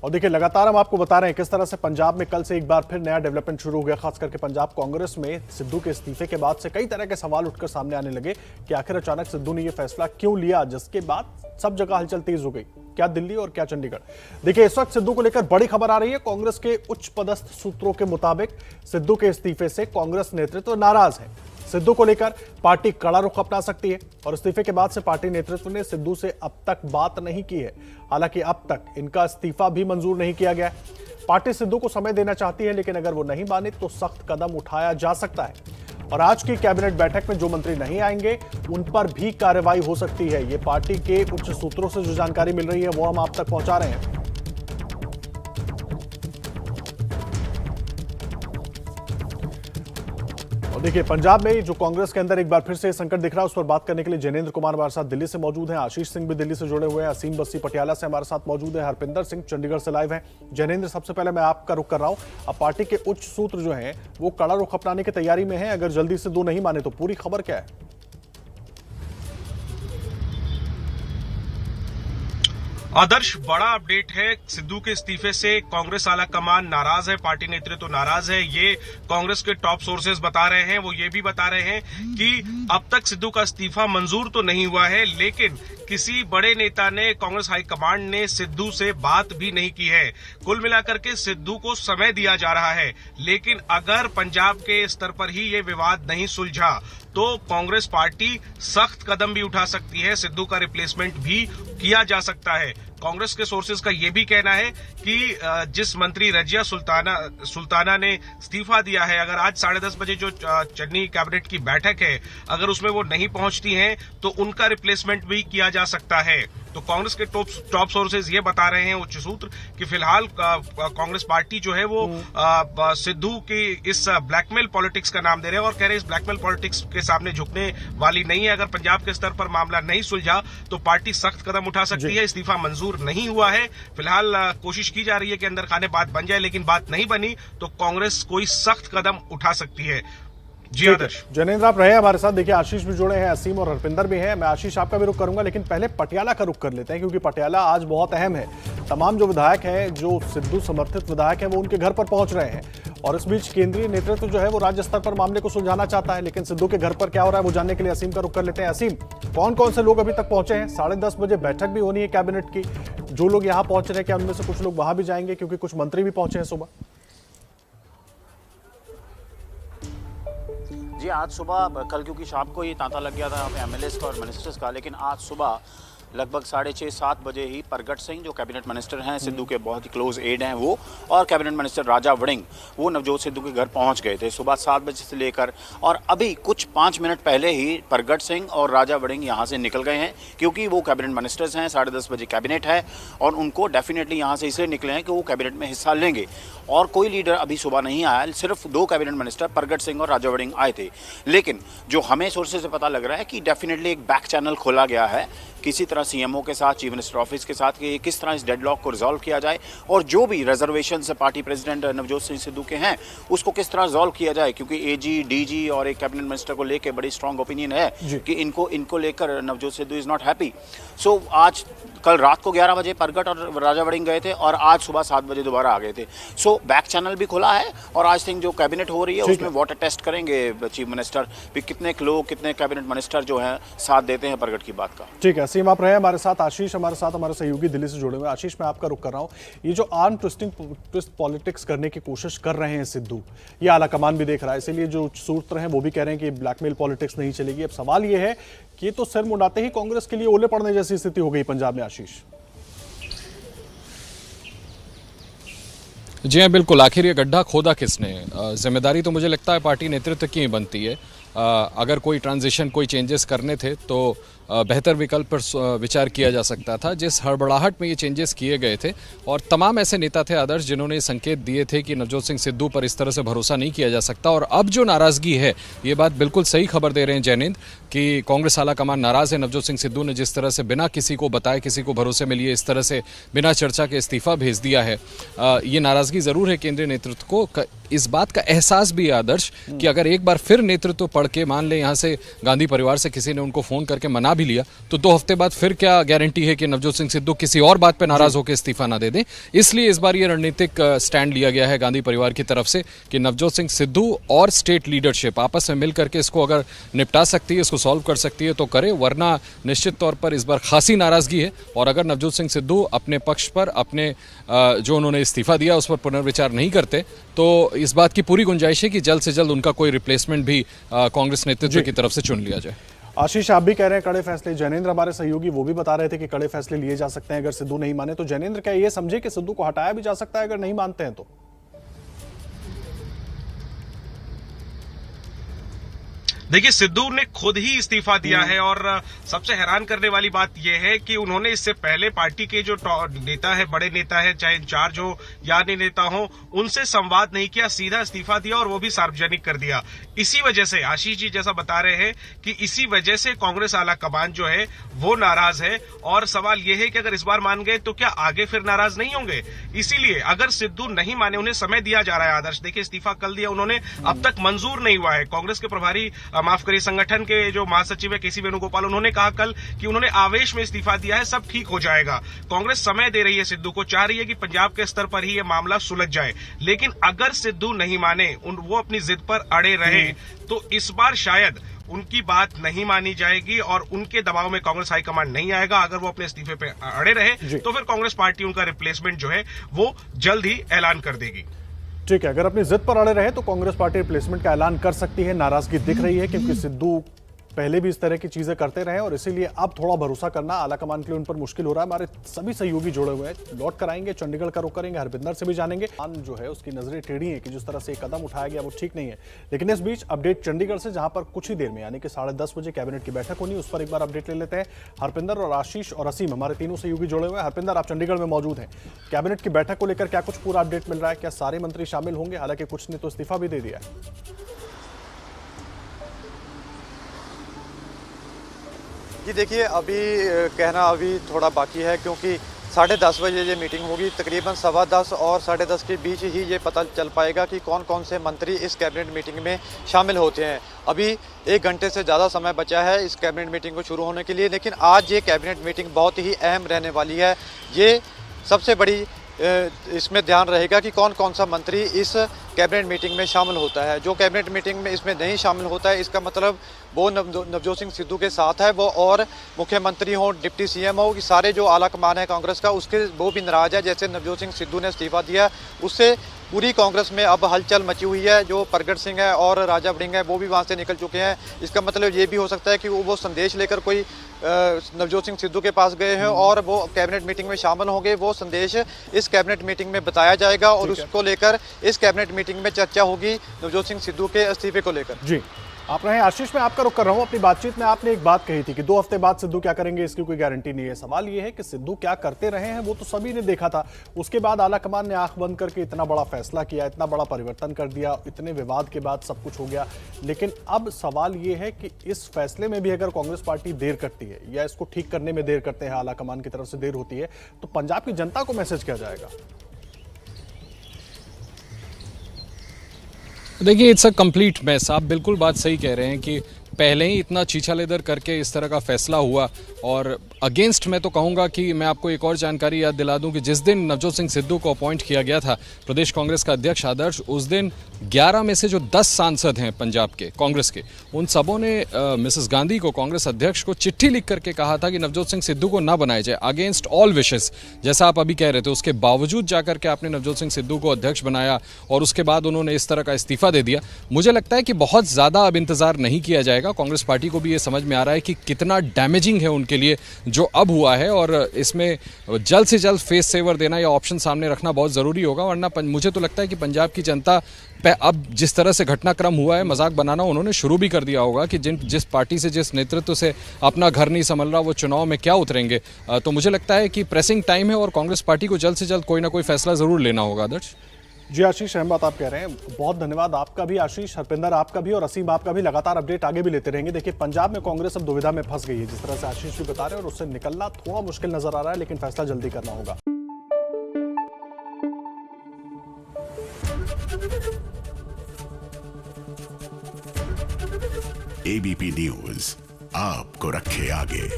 और देखिए लगातार हम आपको बता रहे हैं किस तरह से पंजाब में कल से एक बार फिर नया डेवलपमेंट शुरू हो गया। खास करके पंजाब कांग्रेस में सिद्धू के इस्तीफे के बाद से कई तरह के सवाल उठकर सामने आने लगे कि आखिर अचानक सिद्धू ने यह फैसला क्यों लिया, जिसके बाद सब जगह हलचल तेज हो गई, क्या दिल्ली और क्या चंडीगढ़। देखिए इस वक्त सिद्धू को लेकर बड़ी खबर आ रही है। कांग्रेस के उच्च पदस्थ सूत्रों के मुताबिक सिद्धू के इस्तीफे से कांग्रेस नेतृत्व नाराज है। सिद्धू को लेकर पार्टी कड़ा रुख अपना सकती है और इस्तीफे के बाद से पार्टी नेतृत्व ने सिद्धू से अब तक बात नहीं की है। हालांकि अब तक इनका इस्तीफा भी मंजूर नहीं किया गया है। पार्टी सिद्धू को समय देना चाहती है, लेकिन अगर वो नहीं माने तो सख्त कदम उठाया जा सकता है। और आज की कैबिनेट बैठक में जो मंत्री नहीं आएंगे उन पर भी कार्रवाई हो सकती है। ये पार्टी के उच्च सूत्रों से जो जानकारी मिल रही है वो हम आप तक पहुंचा रहे हैं। देखिए पंजाब में जो कांग्रेस के अंदर एक बार फिर से संकट दिख रहा है, उस पर बात करने के लिए जैनेंद्र कुमार हमारे साथ दिल्ली से मौजूद हैं। आशीष सिंह भी दिल्ली से जुड़े हुए हैं। असीम बस्सी पटियाला से हमारे साथ मौजूद है। हरपिंदर सिंह चंडीगढ़ से लाइव हैं। जैनेंद्र, सबसे पहले मैं आपका रुख कर रहा हूं। अब पार्टी के उच्च सूत्र जो हैं वो कड़ा रुख अपनाने की तैयारी में है। अगर जल्दी से दो नहीं माने तो पूरी खबर क्या है? आदर्श, बड़ा अपडेट है। सिद्धू के इस्तीफे से कांग्रेस आला कमान नाराज है, पार्टी नेतृत्व तो नाराज है। ये कांग्रेस के टॉप सोर्सेज बता रहे हैं। वो ये भी बता रहे हैं कि अब तक सिद्धू का इस्तीफा मंजूर तो नहीं हुआ है, लेकिन किसी बड़े नेता ने, कांग्रेस हाईकमांड ने सिद्धू से बात भी नहीं की है। कुल मिलाकर के सिद्धू को समय दिया जा रहा है, लेकिन अगर पंजाब के स्तर पर ही ये विवाद नहीं सुलझा तो कांग्रेस पार्टी सख्त कदम भी उठा सकती है। सिद्धू का रिप्लेसमेंट भी किया जा सकता है। कांग्रेस के सोर्सेज का यह भी कहना है कि जिस मंत्री रजिया सुल्ताना ने इस्तीफा दिया है, अगर आज 10:30 बजे जो चन्नी कैबिनेट की बैठक है, अगर उसमें वो नहीं पहुंचती हैं तो उनका रिप्लेसमेंट भी किया जा सकता है। तो कांग्रेस के टॉप सोर्सेज ये बता रहे हैं, उच्च सूत्र, कि फिलहाल कांग्रेस पार्टी जो है वो सिद्धू की इस ब्लैकमेल पॉलिटिक्स का नाम दे रहे हैं और कह रहे हैं इस ब्लैकमेल पॉलिटिक्स के सामने झुकने वाली नहीं है। अगर पंजाब के स्तर पर मामला नहीं सुलझा तो पार्टी सख्त कदम उठा सकती है। इस्तीफा मंजूर नहीं हुआ है। फिलहाल कोशिश की जा रही है कि अंदर खाने बात बन जाए, लेकिन बात नहीं बनी तो कांग्रेस कोई सख्त कदम उठा सकती है। जी आदर्श। जैनेंद्र, आप रहे हमारे साथ। देखिए आशीष भी जुड़े हैं, असीम और हरपिंदर भी हैं। मैं आशीष आपका भी रुख करूंगा, लेकिन पहले पटियाला का रुख कर लेते हैं क्योंकि पटियाला आज बहुत अहम है। तमाम जो विधायक हैं, जो सिद्धू समर्थित विधायक हैं, वो उनके घर पर पहुंच रहे हैं और इस बीच केंद्रीय नेतृत्व जो है वो राज्य स्तर पर मामले को सुलझाना चाहता है, लेकिन सिद्धू के घर पर क्या हो रहा है वो जानने के लिए असीम का रुख कर लेते हैं। असीम, कौन कौन से लोग अभी तक पहुंचे हैं? 10:30 बजे बैठक भी होनी है कैबिनेट की। जो लोग यहाँ पहुंच रहे हैं क्या उनमें से कुछ लोग वहां भी जाएंगे, क्योंकि कुछ मंत्री भी पहुंचे हैं सुबह? जी, आज सुबह, कल क्योंकि शाम को ये तांता लग गया था यहाँ पे एमएलएस का और मिनिस्टर्स का, लेकिन आज सुबह लगभग 6:30-7 बजे ही प्रगट सिंह, जो कैबिनेट मिनिस्टर हैं, सिद्धू के बहुत ही क्लोज एड हैं वो, और कैबिनेट मिनिस्टर राजा वड़िंग, वो नवजोत सिद्धू के घर पहुंच गए थे सुबह 7 बजे से लेकर। और अभी कुछ 5 मिनट पहले ही प्रगट सिंह और राजा वड़िंग यहाँ से निकल गए हैं, क्योंकि वो कैबिनेट मिनिस्टर्स हैं। 10:30 बजे कैबिनेट है और उनको डेफिनेटली यहाँ से इसलिए निकले हैं कि वो कैबिनेट में हिस्सा लेंगे। और कोई लीडर अभी सुबह नहीं आया, सिर्फ 2 कैबिनेट मिनिस्टर प्रगट सिंह और राजा वड़िंग आए थे। लेकिन जो हमें सोर्सेज से पता लग रहा है कि डेफिनेटली एक बैक चैनल खोला गया है किसी तरह सीएमओ के साथ, चीफ मिनिस्टर ऑफिस के साथ, कि किस तरह इस डेडलॉक को रिजॉल्व किया जाए और जो भी रिजर्वेशन से पार्टी प्रेसिडेंट नवजोत सिंह सिद्धू के हैं उसको किस तरह रिजॉल्व किया जाए, क्योंकि एजी, डीजी और एक कैबिनेट मिनिस्टर को लेकर बड़ी स्ट्रांग ओपिनियन है कि इनको लेकर Navjot Sidhu is not happy. So आज, कल रात को 11 बजे प्रगट और राजा वड़िंग गए थे और आज सुबह 7 बजे दोबारा आ गए थे। सो बैक चैनल भी खुला है और आज थिंक जो कैबिनेट हो रही है उसमें वाटर टेस्ट करेंगे चीफ मिनिस्टर भी, कितने लोग, कितने कैबिनेट मिनिस्टर जो हैं साथ देते हैं प्रगट की बात का। ठीक है असीम, आप रहे हमारे साथ। आशीष हमारे साथ, हमारे सहयोगी दिल्ली से जुड़े हुए। आशीष, मैं आपका रुख कर रहा हूँ। ये जो आर्म ट्विस्ट पॉलिटिक्स करने की कोशिश कर रहे हैं सिद्धू, ये आला कमान भी देख रहा है, इसीलिए जो सूत्र हैं वो भी कह रहे हैं कि ब्लैकमेल पॉलिटिक्स नहीं चलेगी। अब सवाल ये है कि ये तो सिर मुंडाते ही कांग्रेस के लिए ओले पड़ने जैसी स्थिति हो गई पंजाब में। आशीष जी हाँ, बिल्कुल। आखिर ये गड्ढा खोदा किसने? जिम्मेदारी तो मुझे लगता है पार्टी नेतृत्व की ही बनती है। अगर कोई ट्रांजिशन, कोई चेंजेस करने थे तो बेहतर विकल्प पर विचार किया जा सकता था। जिस हड़बड़ाहट में ये चेंजेस किए गए थे, और तमाम ऐसे नेता थे आदर्श जिन्होंने संकेत दिए थे कि नवजोत सिंह सिद्धू पर इस तरह से भरोसा नहीं किया जा सकता, और अब जो नाराजगी है, ये बात बिल्कुल सही खबर दे रहे हैं जैनेंद्र कि कांग्रेस आला कमान नाराज है। नवजोत सिंह सिद्धू ने जिस तरह से बिना किसी को बताए, किसी को भरोसे में लिए, इस तरह से बिना चर्चा के इस्तीफा भेज दिया है, ये नाराजगी जरूर है केंद्रीय नेतृत्व को। इस बात का एहसास भी है आदर्श कि अगर एक बार फिर नेतृत्व पढ़ के मान ले यहाँ से गांधी परिवार से किसी ने उनको फ़ोन करके मना भी लिया, तो 2 हफ्ते बाद फिर क्या गारंटी है कि नवजोत सिंह सिद्धू किसी और बात पर नाराज़ होकर इस्तीफा ना दे दें। इसलिए इस बार ये रणनीतिक स्टैंड लिया गया है गांधी परिवार की तरफ से कि नवजोत सिंह सिद्धू और स्टेट लीडरशिप आपस में मिल करके इसको अगर निपटा सकती है, इसको सॉल्व कर सकती है तो करे, वरना निश्चित तौर पर इस बार खासी नाराज़गी है। और अगर नवजोत सिंह सिद्धू अपने पक्ष पर अपने जो उन्होंने इस्तीफा दिया उस पर पुनर्विचार नहीं करते तो इस बात की पूरी गुंजाइश है कि जल्द से जल्द उनका कोई रिप्लेसमेंट भी कांग्रेस नेतृत्व की तरफ से चुन लिया जाए। आशीष, आप भी कह रहे हैं कड़े फैसले, जैनेंद्र हमारे सहयोगी वो भी बता रहे थे कि कड़े फैसले लिए जा सकते हैं अगर सिद्धू नहीं माने, तो जैनेंद्र क्या ये समझे कि सिद्धू को हटाया भी जा सकता है अगर नहीं मानते हैं तो? देखिए, सिद्धू ने खुद ही इस्तीफा दिया है और सबसे हैरान करने वाली बात यह है कि उन्होंने इससे पहले पार्टी के जो नेता है, बड़े नेता है, चाहे इंचार्ज हो या अन्य नेता हो, उनसे संवाद नहीं किया, सीधा इस्तीफा दिया और वो भी सार्वजनिक कर दिया। इसी वजह से आशीष जी जैसा बता रहे हैं कि इसी वजह से कांग्रेस आला कमान जो है वो नाराज है और सवाल यह है कि अगर इस बार मान गए तो क्या आगे फिर नाराज नहीं होंगे। इसीलिए अगर सिद्धू नहीं माने, उन्हें समय दिया जा रहा है। आदर्श देखिए, इस्तीफा कल दिया उन्होंने, अब तक मंजूर नहीं हुआ है। कांग्रेस के प्रभारी, माफ करिए, संगठन के जो महासचिव है केसी वेणुगोपाल, उन्होंने कहा कल कि उन्होंने आवेश में इस्तीफा दिया है, सब ठीक हो जाएगा। कांग्रेस समय दे रही है सिद्धू को, चाह रही है कि पंजाब के स्तर पर ही यह मामला सुलझ जाए। लेकिन अगर सिद्धू नहीं माने, वो अपनी जिद पर अड़े रहे तो इस बार शायद उनकी बात नहीं मानी जाएगी और उनके दबाव में कांग्रेस हाईकमांड नहीं आएगा। अगर वो अपने इस्तीफे पे अड़े रहे तो फिर कांग्रेस पार्टी उनका रिप्लेसमेंट जो है वो जल्द ही ऐलान कर देगी। ठीक है, अगर अपनी जिद पर अड़े रहे तो कांग्रेस पार्टी रिप्लेसमेंट का ऐलान कर सकती है। नाराजगी दिख रही है क्योंकि सिद्धू पहले भी इस तरह की चीजें करते रहे और इसीलिए अब थोड़ा भरोसा करना आलाकमान के लिए उन पर मुश्किल हो रहा है। हमारे सभी सहयोगी जुड़े हुए हैं, लौट कर आएंगे, चंडीगढ़ का रुख करेंगे, हरविंदर से भी जानेंगे। जो है उसकी नजरें टेढ़ी हैं कि जिस तरह से कदम उठाया गया वो ठीक नहीं है। लेकिन इस बीच अपडेट चंडीगढ़ से, जहां पर कुछ ही देर में यानी कि 10:30 बजे कैबिनेट की बैठक होनी, उस पर एक बार अपडेट ले लेते हैं। हरपिंदर और आशीष और असीम, हमारे तीनों सहयोगी जुड़े हुए हैं। हरपिंदर, आप चंडीगढ़ में मौजूद हैं, कैबिनेट की बैठक को लेकर क्या कुछ पूरा अपडेट मिल रहा है? क्या सारे मंत्री शामिल होंगे? हालांकि कुछ ने तो इस्तीफा भी दे दिया है। जी देखिए, अभी कहना अभी थोड़ा बाकी है क्योंकि 10:30 बजे ये मीटिंग होगी। तकरीबन 10:15 और 10:30 के बीच ही ये पता चल पाएगा कि कौन कौन से मंत्री इस कैबिनेट मीटिंग में शामिल होते हैं। अभी 1 घंटे से ज़्यादा समय बचा है इस कैबिनेट मीटिंग को शुरू होने के लिए, लेकिन आज ये कैबिनेट मीटिंग बहुत ही अहम रहने वाली है। ये सबसे बड़ी इसमें ध्यान रहेगा कि कौन कौन सा मंत्री इस कैबिनेट मीटिंग में शामिल होता है। जो कैबिनेट मीटिंग में इसमें नहीं शामिल होता है, इसका मतलब वो नवजोत सिंह सिद्धू के साथ है, वो और मुख्यमंत्री हो, डिप्टी सीएम हो, कि सारे जो आला कमान है कांग्रेस का उसके वो भी नाराज है। जैसे नवजोत सिंह सिद्धू ने इस्तीफा दिया, उससे पूरी कांग्रेस में अब हलचल मची हुई है। जो प्रगट सिंह है और राजा वड़िंग है वो भी वहाँ से निकल चुके हैं। इसका मतलब ये भी हो सकता है कि वो संदेश लेकर कोई नवजोत सिंह सिद्धू के पास गए हैं और वो कैबिनेट मीटिंग में शामिल होंगे। वो संदेश इस कैबिनेट मीटिंग में बताया जाएगा और उसको लेकर इस कैबिनेट मीटिंग में चर्चा होगी नवजोत सिंह सिद्धू के इस्तीफे को लेकर। जी, आप रहे आशीष, मैं आपका रुख कर रहा हूं। अपनी बातचीत में आपने एक बात कही थी कि 2 हफ्ते बाद सिद्धू क्या करेंगे इसकी कोई गारंटी नहीं है। सवाल यह है कि सिद्धू क्या करते रहे हैं वो तो सभी ने देखा था। उसके बाद आलाकमान ने आंख बंद करके इतना बड़ा फैसला किया, इतना बड़ा परिवर्तन कर दिया, इतने विवाद के बाद सब कुछ हो गया। लेकिन अब सवाल यह है कि इस फैसले में भी अगर कांग्रेस पार्टी देर करती है या इसको ठीक करने में देर करते हैं, आलाकमान की तरफ से देर होती है, तो पंजाब की जनता को मैसेज क्या जाएगा? देखिए, इट्स अ कंप्लीट मैस। आप बिल्कुल बात सही कह रहे हैं कि पहले ही इतना चीछा लेदर करके इस तरह का फैसला हुआ और अगेंस्ट मैं तो कहूँगा कि मैं आपको एक और जानकारी याद दिला दूं कि जिस दिन नवजोत सिंह सिद्धू को अपॉइंट किया गया था प्रदेश कांग्रेस का अध्यक्ष आदर्श, उस दिन 11 में से जो 10 सांसद हैं पंजाब के कांग्रेस के, उन सबों ने मिसेस गांधी को, कांग्रेस अध्यक्ष को, चिट्ठी लिख करके कहा था कि नवजोत सिंह सिद्धू को ना बनाया जाए, अगेंस्ट ऑल विशेस, जैसा आप अभी कह रहे थे। उसके बावजूद जाकर के आपने नवजोत सिंह सिद्धू को अध्यक्ष बनाया और उसके बाद उन्होंने इस तरह का इस्तीफा दे दिया। मुझे लगता है कि बहुत ज़्यादा अब इंतजार नहीं किया जाएगा। कांग्रेस पार्टी को भी ये समझ में आ रहा है कि कितना डैमेजिंग है उनके लिए जो अब हुआ है और इसमें जल्द से जल्द फेस सेवर देना या ऑप्शन सामने रखना बहुत ज़रूरी होगा। वरना मुझे तो लगता है कि पंजाब की जनता अब जिस तरह से घटनाक्रम हुआ है, मजाक बनाना उन्होंने शुरू भी कर दिया होगा कि जिस पार्टी से, जिस नेतृत्व से अपना घर नहीं संभल रहा, वो चुनाव में क्या उतरेंगे। तो मुझे लगता है कि प्रेसिंग टाइम है और कांग्रेस पार्टी को जल्द से जल्द कोई ना कोई फैसला ज़रूर लेना होगा। आदर्श जी, आशीष, अहम बात आप कह रहे हैं, बहुत धन्यवाद आपका भी आशीष, हरपिंदर आपका भी और असीम आपका भी। लगातार अपडेट आगे भी लेते रहेंगे। देखिए, पंजाब में कांग्रेस अब दुविधा में फंस गई है, जिस तरह से आशीष भी बता रहे हैं, और उससे निकलना थोड़ा मुश्किल नजर आ रहा है, लेकिन फैसला जल्दी करना होगा। एबीपी न्यूज आपको रखे आगे।